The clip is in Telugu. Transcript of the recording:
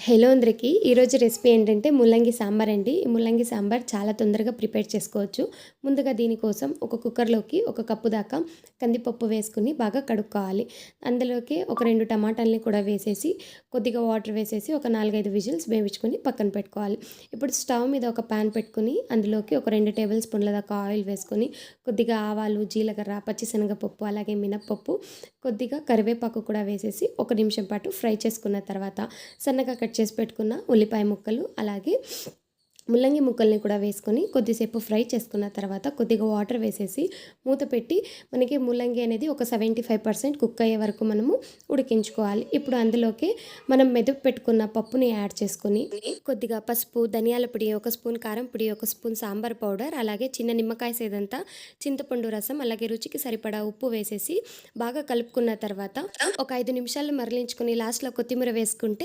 హలో అందరికీ ఈరోజు రెసిపీ ఏంటంటే ముల్లంగి సాంబార్ అండి. ఈ ముల్లంగి సాంబార్ చాలా తొందరగా ప్రిపేర్ చేసుకోవచ్చు. ముందుగా దీనికోసం ఒక కుక్కర్లోకి ఒక కప్పు దాకా కందిపప్పు వేసుకుని బాగా కడుక్కోవాలి. అందులోకి ఒక 2 టమాటాలని కూడా వేసేసి కొద్దిగా వాటర్ వేసేసి ఒక 4-5 విజిల్స్ వేయించుకొని పక్కన పెట్టుకోవాలి. ఇప్పుడు స్టవ్ మీద ఒక పాన్ పెట్టుకుని అందులోకి ఒక 2 టేబుల్ స్పూన్ల దాకా ఆయిల్ వేసుకొని కొద్దిగా ఆవాలు, జీలకర్ర, పచ్చిశనగపప్పు, అలాగే మినప్పప్పు, కొద్దిగా కరివేపాకు కూడా వేసేసి 1 నిమిషం పాటు ఫ్రై చేసుకున్న తర్వాత సన్నగా కట్ చేసి పెట్టుకున్న ఉల్లిపాయ ముక్కలు, అలాగే ముల్లంగి ముక్కల్ని కూడా వేసుకొని కొద్దిసేపు ఫ్రై చేసుకున్న తర్వాత కొద్దిగా వాటర్ వేసేసి మూత పెట్టి మనకి ముల్లంగి అనేది ఒక 75% కుక్ అయ్యే వరకు మనము ఉడికించుకోవాలి. ఇప్పుడు అందులోకి మనం మెదుపు పెట్టుకున్న పప్పుని యాడ్ చేసుకొని కొద్దిగా పసుపు, ధనియాల పొడి, 1 స్పూన్ కారం పొడి, 1 స్పూన్ సాంబార్ పౌడర్, అలాగే చిన్న నిమ్మకాయ సేదంతా చింతపండు రసం, అలాగే రుచికి సరిపడా ఉప్పు వేసేసి బాగా కలుపుకున్న తర్వాత ఒక 5 నిమిషాలు మరలించుకొని లాస్ట్లో కొత్తిమీర వేసుకుంటే